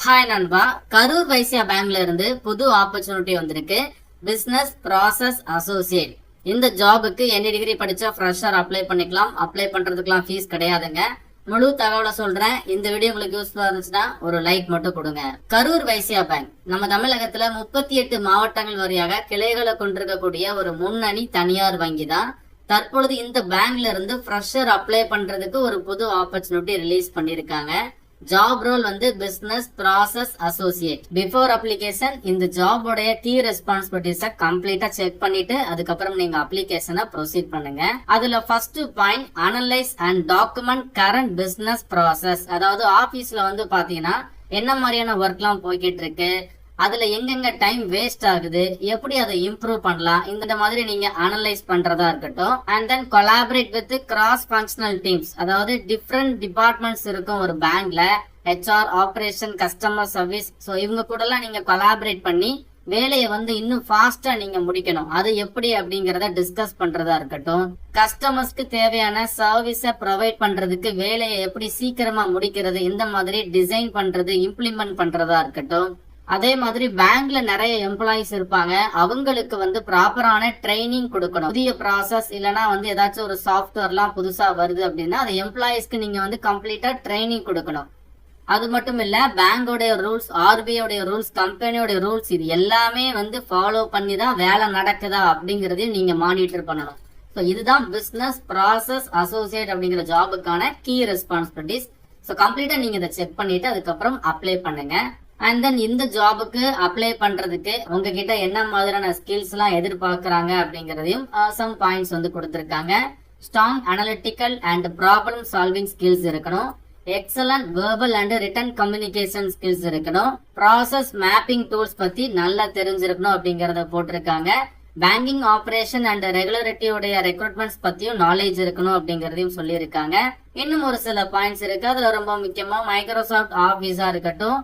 Hi நண்பா, கரூர் வைசியா பேங்க்ல இருந்து புது ஆப்பர்ச்சுனிட்டி வந்திருக்கு. Business process associate. இந்த ஜாபுக்கு என்ன டிகிரி படிச்சா ஃப்ரெஷர் அப்ளை பண்ணிக்கலாம். அப்ளை பண்றதுக்குலாம் ஃபீஸ் கிடையாதுங்க. முழு தகவலை சொல்றேன். இந்த வீடியோ உங்களுக்கு யூஸ்ஃபுல்லா இருந்துச்சுன்னா ஒரு லைக் மட்டும் கொடுங்க. கரூர் வைசியா பேங்க் நம்ம தமிழகத்துல 38 மாவட்டங்கள் வழியாக கிளைகளை கொண்டிருக்கக்கூடிய ஒரு முன்னணி தனியார் வங்கி தான். தற்பொழுது இந்த பேங்க்ல இருந்து ஃப்ரெஷர் அப்ளை பண்றதுக்கு ஒரு புது ஆப்பர்ச்சுனிட்டி ரிலீஸ் பண்ணிருக்காங்க. ஜாப் ரோல் வந்து business process associate. Before application இந்த ஜாபோடைய கீ ரெஸ்பான்சிபிலிட்டிஸ கம்ப்ளீட்டா செக் பண்ணிட்டு அதுக்கப்புறம் நீங்க அப்ளிகேஷனை ப்ரொசீட் பண்ணுங்க. அதுல first point, analyse and document current business process. அதாவது ஆபீஸ்ல வந்து பாத்தீங்கன்னா என்ன மாதிரியான ஒர்க் எல்லாம் போய்கிட்டு இருக்கு, அதுல எங்கெங்க டைம் வேஸ்ட் ஆகுது, எப்படி அதை இம்ப்ரூவ் பண்ணலாம், இந்த மாதிரி நீங்க அனலைஸ் பண்றதா இருக்கட்டும். And then collaborate with cross functional teams. அதாவது டிஃப்ரெண்ட் டிபார்ட்மெண்ட்ஸ் இருக்கும் ஒரு பேங்க்ல. HR, operation, customer service. So இவங்க கூட எல்லாம் நீங்க கொலாபரேட் பண்ணி வேலையை வந்து இன்னும் ஃபாஸ்டா நீங்க முடிக்கணும். அது எப்படி அப்படிங்கறத டிஸ்கஸ் பண்றதா இருக்கட்டும். கஸ்டமர்ஸ்க்கு தேவையான சர்வீஸ ப்ரொவைட் பண்றதுக்கு வேலையை எப்படி சீக்கிரமா முடிக்கிறது, இந்த மாதிரி டிசைன் பண்றது, இம்ப்ளிமெண்ட் பண்றதா இருக்கட்டும். அதே மாதிரி பேங்க்ல நிறைய எம்ப்ளாயிஸ் இருப்பாங்க. அவங்களுக்கு வந்து ப்ராப்பரான ட்ரைனிங் கொடுக்கணும். புதிய ப்ராசஸ் இல்லனா வந்து ஏதாச்சும் ஒரு சாஃப்ட்வேர் எல்லாம் புதுசா வருது அப்படின்னா அது எம்ப்ளாயிஸ்க்கு நீங்க வந்து கம்ப்ளீட்டா ட்ரைனிங் கொடுக்கணும். அது மட்டும் இல்ல, பேங்கோடைய ரூல்ஸ், RBI ரூல்ஸ், கம்பெனியோட ரூல்ஸ், இது எல்லாமே வந்து ஃபாலோ பண்ணி தான் வேலை நடக்குதா அப்படிங்கறதையும் நீங்க மானிட்டர் பண்ணணும். ஸோ இதுதான் பிசினஸ் ப்ராசஸ் அசோசியேட் அப்படிங்கிற ஜாபுக்கான கீ ரெஸ்பான்சிபிலிட்டிஸ். ஸோ கம்ப்ளீட்டா நீங்க இதை செக் பண்ணிட்டு அதுக்கப்புறம் அப்ளை பண்ணுங்க. அண்ட் தென் இந்த ஜாபுக்கு அப்ளை பண்றதுக்கு உங்ககிட்ட என்ன மாதிரியான ஸ்கில்ஸ் எல்லாம் எதிர்பார்க்கறாங்க அப்படிங்கறதையும் சம் பாயிண்ட்ஸ் வந்து கொடுத்திருக்காங்க. Strong analytical and problem solving skills இருக்கணும். Excellent verbal and written communication skills இருக்கணும். ப்ராசஸ் மேப்பிங் டூல்ஸ் பத்தி நல்லா தெரிஞ்சிருக்கணும் அப்படிங்கறத போட்டிருக்காங்க. பேங்கிங் ஆபரேஷன் அண்ட் ரெகுலரிட்டியோடைய ரெக்ரூட்மெண்ட்ஸ் பத்தியும் நாலேஜ் இருக்கணும் அப்படிங்கறதையும் சொல்லியிருக்காங்க. இன்னும் ஒரு சில பாயிண்ட்ஸ் இருக்கு. அதுல ரொம்ப முக்கியமா மைக்ரோசாஃப்ட் ஆபீஸா இருக்கட்டும்,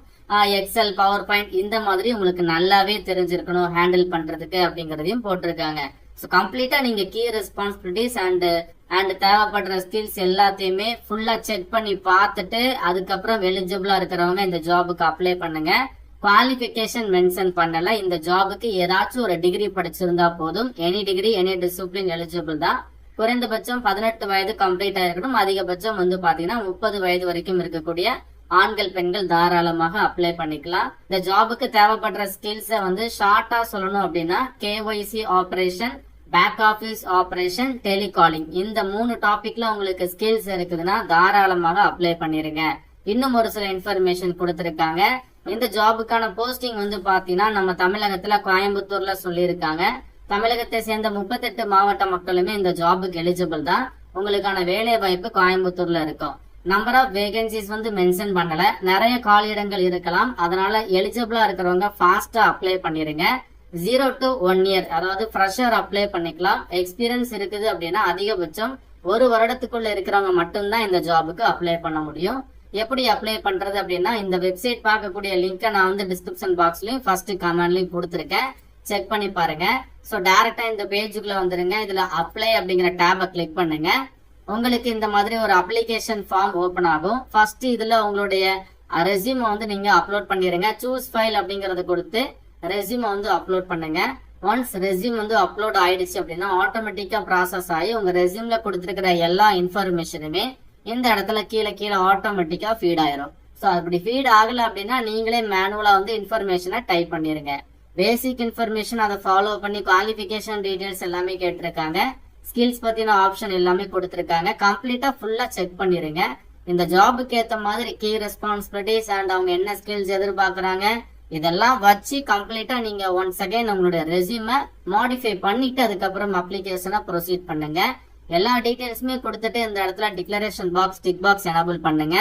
எக்ஸல், பவர் பாயிண்ட், இந்த மாதிரி உங்களுக்கு நல்லாவே தெரிஞ்சிருக்கணும் ஹேண்டில் பண்றதுக்கு அப்படிங்கறதையும் போட்டிருக்காங்க. ஸோ கம்ப்ளீட்டா நீங்க கீ ரெஸ்பான்சிபிலிட்டிஸ் அண்ட் தேவைப்படுற ஸ்கில்ஸ் எல்லாத்தையுமே ஃபுல்லா செக் பண்ணி பார்த்துட்டு அதுக்கப்புறம் எலிஜிபிளா இருக்கிறவங்க இந்த ஜாபுக்கு அப்ளை பண்ணுங்க. குவாலிபிகேஷன் மென்ஷன் பண்ணல. இந்த ஜாபுக்கு ஏதாச்சும் ஒரு டிகிரி படிச்சிருந்தா போதும். Any degree, any discipline eligible தான். குறைந்தபட்சம் 18 வயது கம்ப்ளீட் ஆயிருக்கணும். அதிகபட்சம் வந்து பாத்தீங்கன்னா 30 வயது வரைக்கும் இருக்கக்கூடிய ஆண்கள், பெண்கள் தாராளமாக அப்ளை பண்ணிக்கலாம். இந்த ஜாபுக்கு தேவைப்படுற ஸ்கில்ஸ வந்து ஷார்ட்டா சொல்லணும் அப்படின்னா KYC operation, back office operation, telecalling, இந்த 3 டாபிக்ல உங்களுக்கு ஸ்கில்ஸ் இருக்குதுன்னா தாராளமாக அப்ளை பண்ணிருங்க. இன்னும் ஒரு சில இன்ஃபர்மேஷன் கொடுத்திருக்காங்க. இந்த ஜாபுக்கான போஸ்டிங் வந்து பாத்தீங்கன்னா நம்ம தமிழகத்துல கோயம்புத்தூர்ல சொல்லியிருக்காங்க. தமிழகத்தை சேர்ந்த 38 மாவட்ட மக்களுமே இந்த ஜாபுக்கு எலிஜிபிள் தான். உங்களுக்கான வேலை வாய்ப்பு கோயம்புத்தூர்ல இருக்கும். நம்பர் ஆஃப் வேகன்சிஸ் வந்து மென்ஷன் பண்ணல. நிறைய காலியிடங்கள் இருக்கலாம். அதனால எலிஜிபிளா இருக்கிறவங்க ஃபாஸ்டா அப்ளை பண்ணிருங்க. 0 to 1 year, அதாவது ஃப்ரெஷர் அப்ளை பண்ணிக்கலாம். எக்ஸ்பீரியன்ஸ் இருக்குது அப்படின்னா அதிகபட்சம் 1 வருடத்துக்குள்ள இருக்கிறவங்க மட்டும்தான் இந்த ஜாபுக்கு அப்ளை பண்ண முடியும். எப்படி அப்ளை பண்றது அப்படின்னா இந்த வெப்சைட் பார்க்கக்கூடிய லிங்கை நான் வந்து டிஸ்கிரிப்ஷன் பாக்ஸ்லயும் ஃபர்ஸ்ட் கமெண்ட்லயும் கொடுத்துருக்கேன். செக் பண்ணி பாருங்க. ஸோ டைரக்டா இந்த பேஜுக்குள்ள வந்துருங்க. இதுல அப்ளை அப்படிங்கிற டேபை கிளிக் பண்ணுங்க. உங்களுக்கு இந்த மாதிரி ஒரு அப்ளிகேஷன் ஃபார்ம் ஓபன் ஆகும். ஃபர்ஸ்ட் இதுல உங்களுடைய ரெஸ்யூம் வந்து நீங்க அப்லோட் பண்ணிருங்க. சூஸ் ஃபைல் அப்படிங்கறத கொடுத்து ரெஸ்யூம் வந்து அப்லோட் பண்ணுங்க. ஒன்ஸ் ரெஸ்யூம் வந்து அப்லோட் ஆயிடுச்சு அப்படின்னா ஆட்டோமேட்டிக்கா ப்ராசஸ் ஆகி உங்க ரெஸ்யூம்ல கொடுத்திருக்கிற எல்லா இன்ஃபர்மேஷனுமே இந்த இடத்துல கீழே ஆட்டோமேட்டிக்கா ஃபீட் ஆயிரும். ஸோ அப்படி ஃபீட் ஆகல அப்படின்னா நீங்களே மேனுவலா வந்து இன்ஃபர்மேஷனை டைப் பண்ணிருங்க. பேசிக் இன்ஃபர்மேஷன் அதை ஃபாலோ பண்ணி குவாலிஃபிகேஷன் டீடைல்ஸ் எல்லாமே கேட்டிருக்காங்க. ஸ்கில்ஸ் பத்தின ஆப்ஷன் எல்லாமே கொடுத்திருக்காங்க. கம்ப்ளீட்டா ஃபுல்லா செக் பண்ணிருங்க. இந்த ஜாபுக்கு ஏத்த மாதிரி கீ ரெஸ்பான்சிபிலிட்டிஸ் அண்ட் அவங்க என்ன ஸ்கில்ஸ் எதிர்பார்க்கறாங்க இதெல்லாம் வச்சு கம்ப்ளீட்டா நீங்க ஒன்ஸ் அகைன் உங்களுடைய ரெஸ்யூமை மாடிஃபை பண்ணிட்டு அதுக்கப்புறம் அப்ளிகேஷனை ப்ரொசீட் பண்ணுங்க. எல்லா டீடைல்ஸுமே கொடுத்துட்டு இந்த இடத்துல declaration box, tick box enable பண்ணுங்க.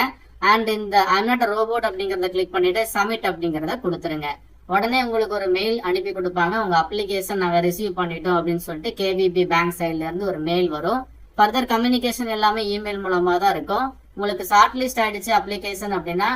அண்ட் இந்த ஐம் நாட் அ ரோபோட் அப்படிங்கறத கிளிக் பண்ணிட்டு சப்மிட் அப்படிங்கறத கொடுத்துருங்க. உடனே உங்களுக்கு ஒரு மெயில் அனுப்பி கொடுப்பாங்க. உங்க அப்ளிகேஷன் நாங்க ரிசீவ் பண்ணிட்டோம் அப்படின்னு சொல்லிட்டு KVB பேங்க் சைட்ல இருந்து ஒரு மெயில் வரும். ஃபர்தர் கம்யூனிகேஷன் எல்லாமே இமெயில் மூலமா தான் இருக்கும். உங்களுக்கு ஷார்ட் லிஸ்ட் ஆயிடுச்சு அப்ளிகேஷன் அப்படின்னா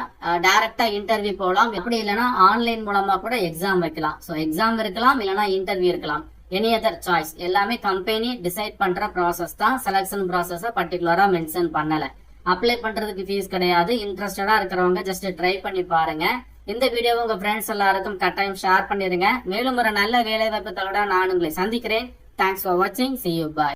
டைரக்டா இன்டர்வியூ போகலாம். எப்படி இல்லைன்னா ஆன்லைன் மூலமா கூட எக்ஸாம் வைக்கலாம். ஸோ எக்ஸாம் இருக்கலாம், இல்லைன்னா இன்டர்வியூ இருக்கலாம். Any other choice. எல்லாமே கம்பெனி டிசைட் பண்ற ப்ராசஸ் தான். செலக்ஷன் ப்ராசஸ பர்டிகுலரா மென்ஷன் பண்ணல. அப்ளை பண்றதுக்கு ஃபீஸ் கிடையாது. இன்ட்ரெஸ்டடா இருக்கிறவங்க ஜஸ்ட் ட்ரை பண்ணி பாருங்க. இந்த வீடியோவை உங்க ஃப்ரெண்ட்ஸ் எல்லாருக்கும் கட்டாயம் ஷேர் பண்ணிருங்க. மேலும் ஒரு நல்ல வேலை வாய்ப்பு தகவலோட நான் உங்களை சந்திக்கிறேன். தேங்க்ஸ் ஃபார் வாட்சிங். See you. Bye.